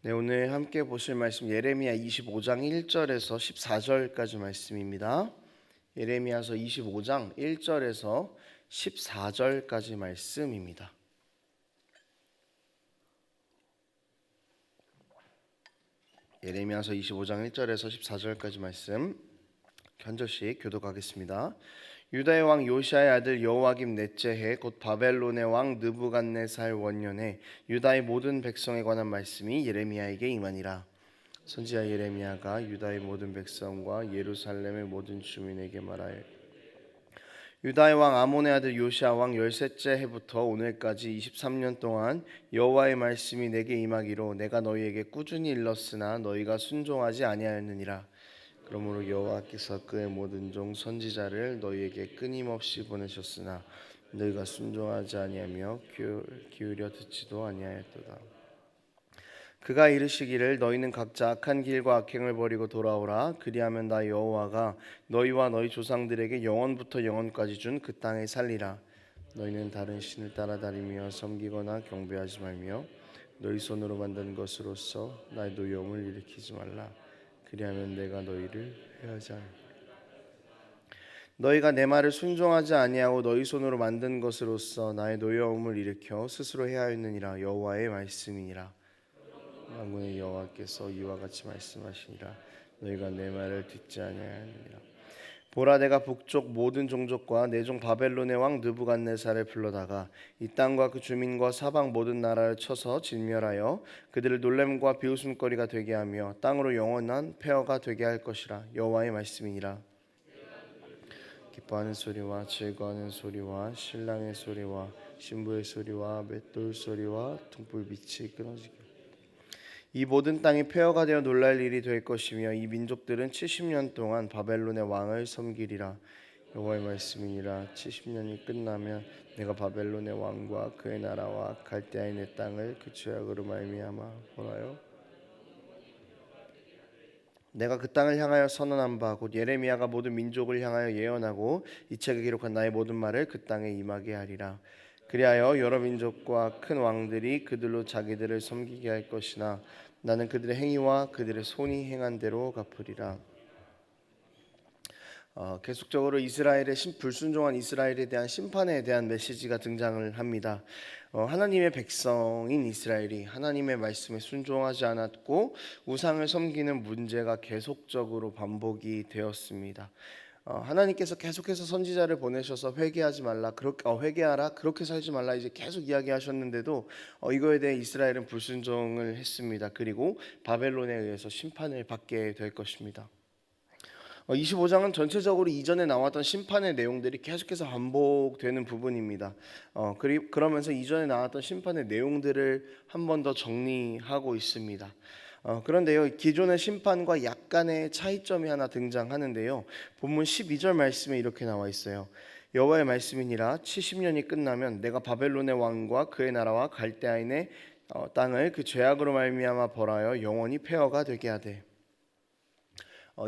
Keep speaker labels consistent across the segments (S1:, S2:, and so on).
S1: 네, 오늘 함께 보실 말씀 예레미야 25장 1절에서 14절까지 말씀입니다. 예레미야서 25장 1절에서 14절까지 말씀입니다. 예레미야서 25장 1절에서 14절까지 말씀 한 절씩 교독하겠습니다. 유다의 왕 요시아의 아들 여호와김 넷째 해 곧 바벨론의 왕 느부갓네살 원년에 유다의 모든 백성에 관한 말씀이 예레미야에게 임하니라. 선지자 예레미야가 유다의 모든 백성과 예루살렘의 모든 주민에게 말하여 유다의 왕 아몬의 아들 요시아 왕 13째 해부터 오늘까지 23년 동안 여호와의 말씀이 내게 임하기로 내가 너희에게 꾸준히 일렀으나 너희가 순종하지 아니하였느니라. 그러므로 여호와께서 그의 모든 종 선지자를 너희에게 끊임없이 보내셨으나 너희가 순종하지 아니하며 기울여 듣지도 아니하였도다. 그가 이르시기를 너희는 각자 악한 길과 악행을 버리고 돌아오라. 그리하면 나 여호와가 너희와 너희 조상들에게 영원부터 영원까지 준 그 땅에 살리라. 너희는 다른 신을 따라다니며 섬기거나 경배하지 말며 너희 손으로 만든 것으로서 나의 노여움을 일으키지 말라. 그리하면 내가 너희를 회하지 않으리라. 너희가 내 말을 순종하지 아니하고 너희 손으로 만든 것으로서 나의 노여움을 일으켜 스스로 해하였느니라. 여호와의 말씀이니라. 만군의 여호와께서 이와 같이 말씀하시니라. 너희가 내 말을 듣지 아니하느니라. 보라, 내가 북쪽 모든 종족과 내 종 바벨론의 왕 느부갓네살을 불러다가 이 땅과 그 주민과 사방 모든 나라를 쳐서 진멸하여 그들을 놀램과 비웃음거리가 되게 하며 땅으로 영원한 폐허가 되게 할 것이라. 여호와의 말씀이니라. 기뻐하는 소리와 즐거워하는 소리와 신랑의 소리와 신부의 소리와 맷돌 소리와 등불빛이 끊어지게 이 모든 땅이 폐허가 되어 놀랄 일이 될 것이며 이 민족들은 70년 동안 바벨론의 왕을 섬기리라. 여호와의 말씀이니라. 70년이 끝나면 내가 바벨론의 왕과 그의 나라와 갈대아의 내 땅을 그 죄악으로 말미암아 보나요? 내가 그 땅을 향하여 선언한 바 곧 예레미야가 모든 민족을 향하여 예언하고 이 책에 기록한 나의 모든 말을 그 땅에 임하게 하리라. 그리하여 여러 민족과 큰 왕들이 그들로 자기들을 섬기게 할 것이나 나는 그들의 행위와 그들의 손이 행한 대로 갚으리라. 계속적으로 불순종한 이스라엘에 대한 심판에 대한 메시지가 등장을 합니다. 하나님의 백성인 이스라엘이 하나님의 말씀에 순종하지 않았고 우상을 섬기는 문제가 계속적으로 반복이 되었습니다. 하나님께서 계속해서 선지자를 보내셔서 회개하지 말라, 회개하라, 그렇게 살지 말라 이제 계속 이야기하셨는데도 이거에 대해 이스라엘은 불순종을 했습니다. 그리고 바벨론에 의해서 심판을 받게 될 것입니다. 25장은 전체적으로 이전에 나왔던 심판의 내용들이 계속해서 반복되는 부분입니다. 그러면서 이전에 나왔던 심판의 내용들을 한 번 더 정리하고 있습니다. 그런데요, 기존의 심판과 약간의 차이점이 하나 등장하는데요. 본문 12절 말씀에 이렇게 나와 있어요. 여호와의 말씀이니라. 70년이 끝나면 내가 바벨론의 왕과 그의 나라와 갈대아인의 땅을 그 죄악으로 말미암아 벌하여 영원히 폐허가 되게 하되.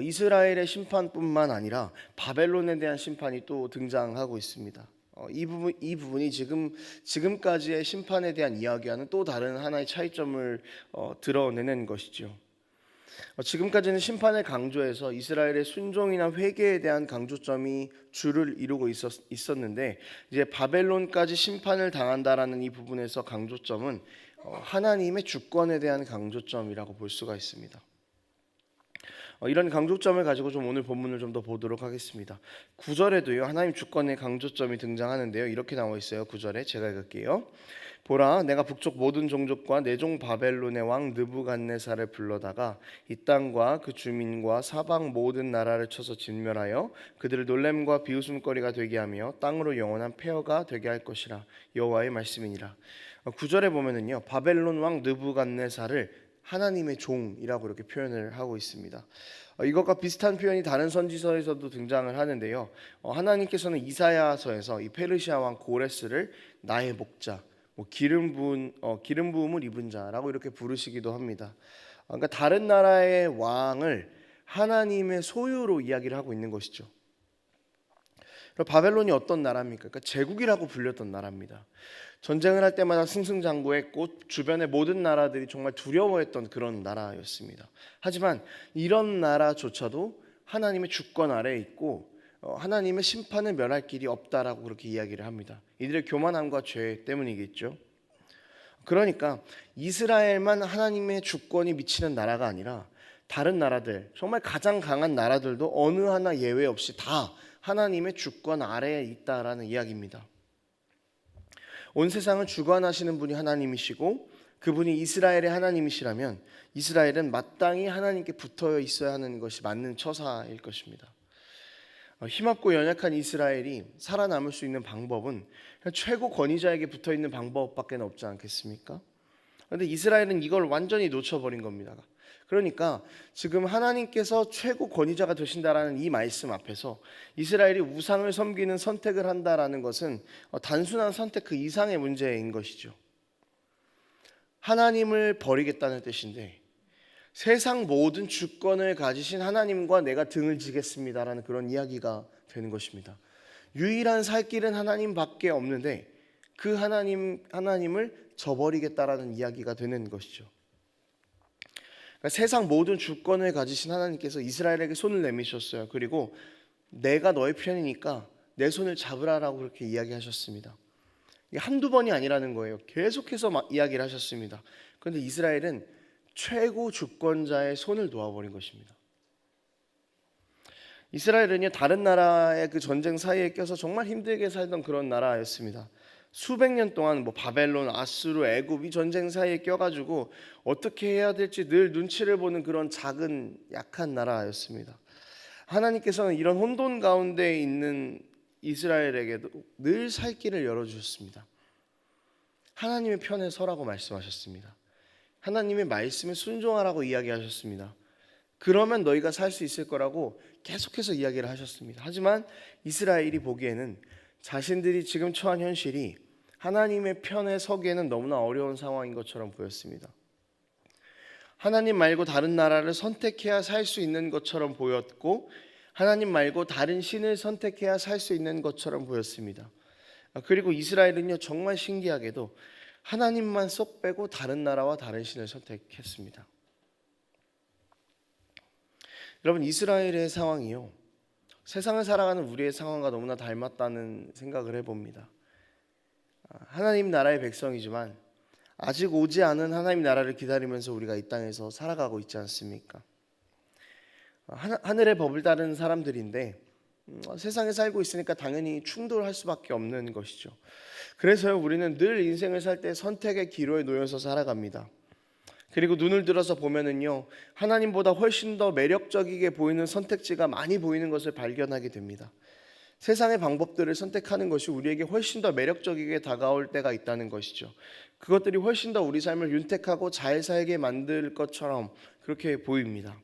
S1: 이스라엘의 심판뿐만 아니라 바벨론에 대한 심판이 또 등장하고 있습니다. 이 부분이 지금까지의 심판에 대한 이야기와는 또 다른 하나의 차이점을 드러내는 것이죠. 지금까지는 심판을 강조해서 이스라엘의 순종이나 회개에 대한 강조점이 주를 이루고 있었는데 이제 바벨론까지 심판을 당한다라는 이 부분에서 강조점은 하나님의 주권에 대한 강조점이라고 볼 수가 있습니다. 이런 강조점을 가지고 좀 오늘 본문을 좀 더 보도록 하겠습니다. 9절에도요 하나님 주권의 강조점이 등장하는데요. 이렇게 나와 있어요. 9절에 제가 읽을게요. 보라, 내가 북쪽 모든 종족과 내 종 바벨론의 왕 느부갓네살을 불러다가 이 땅과 그 주민과 사방 모든 나라를 쳐서 진멸하여 그들을 놀램과 비웃음거리가 되게 하며 땅으로 영원한 폐허가 되게 할 것이라. 여호와의 말씀이니라. 9절에 보면은요 바벨론 왕 느부갓네살을 하나님의 종이라고 이렇게 표현을 하고 있습니다. 이것과 비슷한 표현이 다른 선지서에서도 등장을 하는데요. 하나님께서는 이사야서에서 이 페르시아 왕 고레스를 나의 목자, 기름 부음을 입은 자라고 이렇게 부르시기도 합니다. 그러니까 다른 나라의 왕을 하나님의 소유로 이야기를 하고 있는 것이죠. 바벨론이 어떤 나라입니까? 그러니까 제국이라고 불렸던 나라입니다. 전쟁을 할 때마다 승승장구했고 주변의 모든 나라들이 정말 두려워했던 그런 나라였습니다. 하지만 이런 나라조차도 하나님의 주권 아래에 있고 하나님의 심판을 면할 길이 없다라고 그렇게 이야기를 합니다. 이들의 교만함과 죄 때문이겠죠. 그러니까 이스라엘만 하나님의 주권이 미치는 나라가 아니라 다른 나라들, 정말 가장 강한 나라들도 어느 하나 예외 없이 다 하나님의 주권 아래에 있다라는 이야기입니다. 온 세상을 주관하시는 분이 하나님이시고 그분이 이스라엘의 하나님이시라면 이스라엘은 마땅히 하나님께 붙어 있어야 하는 것이 맞는 처사일 것입니다. 힘없고 연약한 이스라엘이 살아남을 수 있는 방법은 최고 권위자에게 붙어 있는 방법밖에 없지 않겠습니까? 그런데 이스라엘은 이걸 완전히 놓쳐버린 겁니다. 그러니까 지금 하나님께서 최고 권위자가 되신다라는 이 말씀 앞에서 이스라엘이 우상을 섬기는 선택을 한다라는 것은 단순한 선택 그 이상의 문제인 것이죠. 하나님을 버리겠다는 뜻인데 세상 모든 주권을 가지신 하나님과 내가 등을 지겠습니다라는 그런 이야기가 되는 것입니다. 유일한 살 길은 하나님밖에 없는데 그 하나님을 저버리겠다라는 이야기가 되는 것이죠. 그러니까 세상 모든 주권을 가지신 하나님께서 이스라엘에게 손을 내미셨어요. 그리고 내가 너의 편이니까 내 손을 잡으라라고 그렇게 이야기하셨습니다. 이게 한두 번이 아니라는 거예요. 계속해서 막 이야기를 하셨습니다. 그런데 이스라엘은 최고 주권자의 손을 놓아버린 것입니다. 이스라엘은요 다른 나라의 그 전쟁 사이에 껴서 정말 힘들게 살던 그런 나라였습니다. 수백 년 동안 바벨론, 아수르, 애굽 이 전쟁 사이에 껴가지고 어떻게 해야 될지 늘 눈치를 보는 그런 작은 약한 나라였습니다. 하나님께서는 이런 혼돈 가운데 있는 이스라엘에게도 늘 살 길을 열어주셨습니다. 하나님의 편에 서라고 말씀하셨습니다. 하나님의 말씀에 순종하라고 이야기하셨습니다. 그러면 너희가 살 수 있을 거라고 계속해서 이야기를 하셨습니다. 하지만 이스라엘이 보기에는 자신들이 지금 처한 현실이 하나님의 편에 서기에는 너무나 어려운 상황인 것처럼 보였습니다. 하나님 말고 다른 나라를 선택해야 살 수 있는 것처럼 보였고 하나님 말고 다른 신을 선택해야 살 수 있는 것처럼 보였습니다. 그리고 이스라엘은요 정말 신기하게도 하나님만 쏙 빼고 다른 나라와 다른 신을 선택했습니다. 여러분 이스라엘의 상황이요 세상을 살아가는 우리의 상황과 너무나 닮았다는 생각을 해봅니다. 하나님 나라의 백성이지만 아직 오지 않은 하나님 나라를 기다리면서 우리가 이 땅에서 살아가고 있지 않습니까? 하늘의 법을 따르는 사람들인데 세상에 살고 있으니까 당연히 충돌할 수밖에 없는 것이죠. 그래서 우리는 늘 인생을 살 때 선택의 기로에 놓여서 살아갑니다. 그리고 눈을 들어서 보면은요 하나님보다 훨씬 더 매력적이게 보이는 선택지가 많이 보이는 것을 발견하게 됩니다. 세상의 방법들을 선택하는 것이 우리에게 훨씬 더 매력적이게 다가올 때가 있다는 것이죠. 그것들이 훨씬 더 우리 삶을 윤택하고 잘 살게 만들 것처럼 그렇게 보입니다.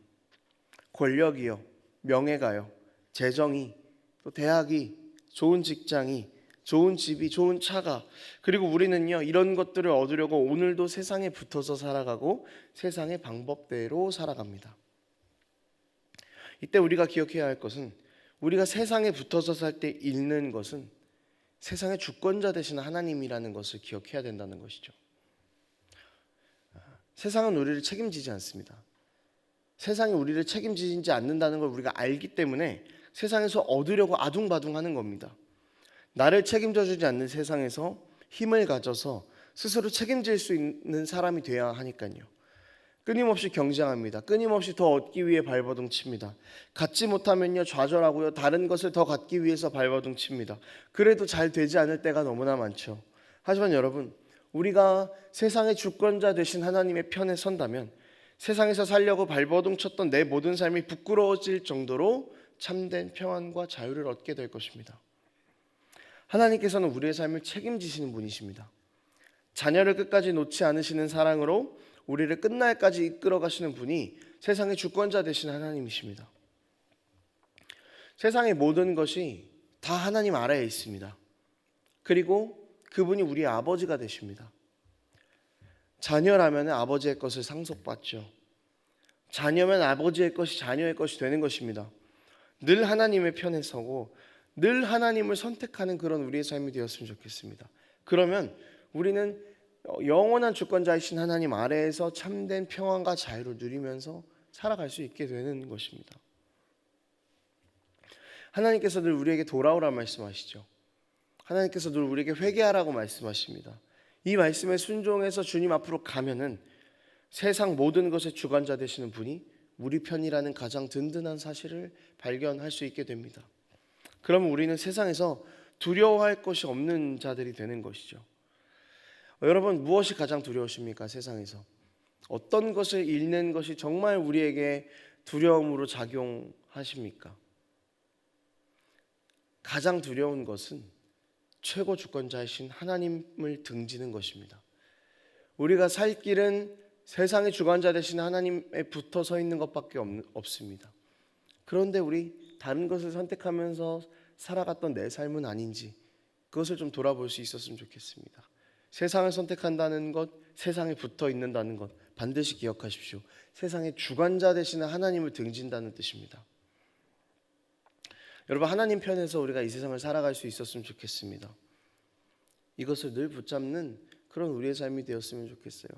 S1: 권력이요, 명예가요, 재정이, 또 대학이, 좋은 직장이, 좋은 집이, 좋은 차가, 그리고 우리는요 이런 것들을 얻으려고 오늘도 세상에 붙어서 살아가고 세상의 방법대로 살아갑니다. 이때 우리가 기억해야 할 것은 우리가 세상에 붙어서 살 때 잃는 것은 세상의 주권자 되신 하나님이라는 것을 기억해야 된다는 것이죠. 세상은 우리를 책임지지 않습니다. 세상이 우리를 책임지지 않는다는 걸 우리가 알기 때문에 세상에서 얻으려고 아둥바둥하는 겁니다. 나를 책임져 주지 않는 세상에서 힘을 가져서 스스로 책임질 수 있는 사람이 되어야 하니까요. 끊임없이 경쟁합니다. 끊임없이 더 얻기 위해 발버둥 칩니다. 갖지 못하면요 좌절하고요 다른 것을 더 갖기 위해서 발버둥 칩니다. 그래도 잘 되지 않을 때가 너무나 많죠. 하지만 여러분 우리가 세상의 주권자 되신 하나님의 편에 선다면 세상에서 살려고 발버둥 쳤던 내 모든 삶이 부끄러워질 정도로 참된 평안과 자유를 얻게 될 것입니다. 하나님께서는 우리의 삶을 책임지시는 분이십니다. 자녀를 끝까지 놓지 않으시는 사랑으로 우리를 끝날까지 이끌어 가시는 분이 세상의 주권자 되신 하나님이십니다. 세상의 모든 것이 다 하나님 아래에 있습니다. 그리고 그분이 우리의 아버지가 되십니다. 자녀라면 아버지의 것을 상속받죠. 자녀면 아버지의 것이 자녀의 것이 되는 것입니다. 늘 하나님의 편에 서고 늘 하나님을 선택하는 그런 우리의 삶이 되었으면 좋겠습니다. 그러면 우리는 영원한 주권자이신 하나님 아래에서 참된 평안과 자유를 누리면서 살아갈 수 있게 되는 것입니다. 하나님께서 늘 우리에게 돌아오라 말씀하시죠. 하나님께서 늘 우리에게 회개하라고 말씀하십니다. 이 말씀에 순종해서 주님 앞으로 가면은 세상 모든 것의 주관자 되시는 분이 우리 편이라는 가장 든든한 사실을 발견할 수 있게 됩니다. 그러면 우리는 세상에서 두려워할 것이 없는 자들이 되는 것이죠. 여러분, 무엇이 가장 두려우십니까? 세상에서 어떤 것을 잃는 것이 정말 우리에게 두려움으로 작용하십니까? 가장 두려운 것은 최고 주권자이신 하나님을 등지는 것입니다. 우리가 살 길은 세상의 주관자 되신 하나님에 붙어 서 있는 것밖에 없습니다. 그런데 우리 다른 것을 선택하면서 살아갔던 내 삶은 아닌지 그것을 좀 돌아볼 수 있었으면 좋겠습니다. 세상을 선택한다는 것, 세상에 붙어 있는다는 것 반드시 기억하십시오. 세상의 주관자 되시는 하나님을 등진다는 뜻입니다. 여러분, 하나님 편에서 우리가 이 세상을 살아갈 수 있었으면 좋겠습니다. 이것을 늘 붙잡는 그런 우리의 삶이 되었으면 좋겠어요.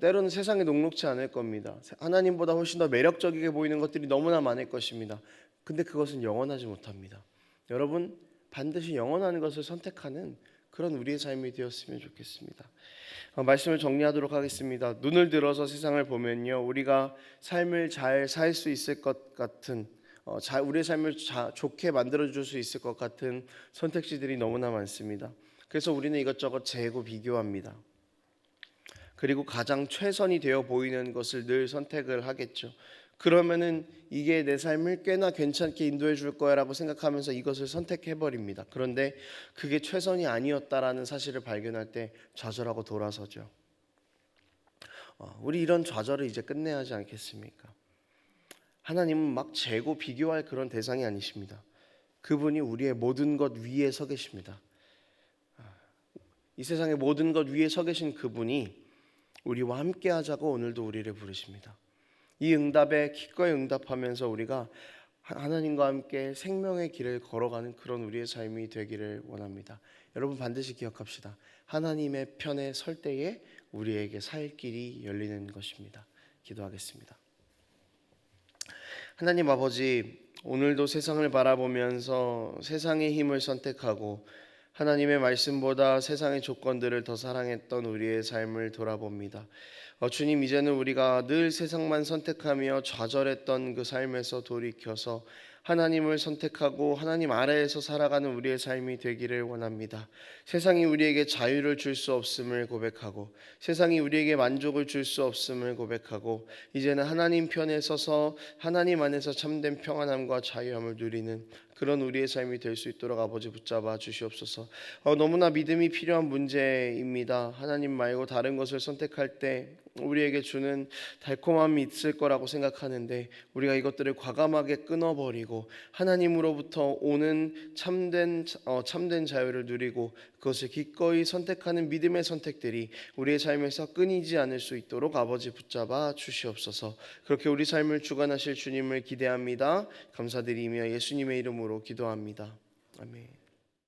S1: 때로는 세상에 녹록지 않을 겁니다. 하나님보다 훨씬 더 매력적이게 보이는 것들이 너무나 많을 것입니다. 근데 그것은 영원하지 못합니다. 여러분, 반드시 영원한 것을 선택하는 그런 우리의 삶이 되었으면 좋겠습니다. 말씀을 정리하도록 하겠습니다. 눈을 들어서 세상을 보면요, 우리가 삶을 잘 살 수 있을 것 같은 우리의 삶을 좋게 만들어줄 수 있을 것 같은 선택지들이 너무나 많습니다. 그래서 우리는 이것저것 재고 비교합니다. 그리고 가장 최선이 되어 보이는 것을 늘 선택을 하겠죠. 그러면은 이게 내 삶을 꽤나 괜찮게 인도해 줄 거야라고 생각하면서 이것을 선택해 버립니다. 그런데 그게 최선이 아니었다라는 사실을 발견할 때 좌절하고 돌아서죠. 우리 이런 좌절을 이제 끝내야 하지 않겠습니까? 하나님은 막 재고 비교할 그런 대상이 아니십니다. 그분이 우리의 모든 것 위에 서 계십니다. 이 세상의 모든 것 위에 서 계신 그분이 우리와 함께 하자고 오늘도 우리를 부르십니다. 이 응답에 기꺼이 응답하면서 우리가 하나님과 함께 생명의 길을 걸어가는 그런 우리의 삶이 되기를 원합니다. 여러분, 반드시 기억합시다. 하나님의 편에 설 때에 우리에게 살 길이 열리는 것입니다. 기도하겠습니다. 하나님 아버지, 오늘도 세상을 바라보면서 세상의 힘을 선택하고 하나님의 말씀보다 세상의 조건들을 더 사랑했던 우리의 삶을 돌아봅니다. 주님, 이제는 우리가 늘 세상만 선택하며 좌절했던 그 삶에서 돌이켜서 하나님을 선택하고 하나님 아래에서 살아가는 우리의 삶이 되기를 원합니다. 세상이 우리에게 자유를 줄 수 없음을 고백하고 세상이 우리에게 만족을 줄 수 없음을 고백하고 이제는 하나님 편에 서서 하나님 안에서 참된 평안함과 자유함을 누리는 그런 우리의 삶이 될 수 있도록 아버지 붙잡아 주시옵소서. 너무나 믿음이 필요한 문제입니다. 하나님 말고 다른 것을 선택할 때 우리에게 주는 달콤함이 있을 거라고 생각하는데 우리가 이것들을 과감하게 끊어버리고 하나님으로부터 오는 참된 자유를 누리고 그것을 기꺼이 선택하는 믿음의 선택들이 우리의 삶에서 끊이지 않을 수 있도록 아버지 붙잡아 주시옵소서. 그렇게 우리 삶을 주관하실 주님을 기대합니다. 감사드리며 예수님의 이름으로 기도합니다. 아멘.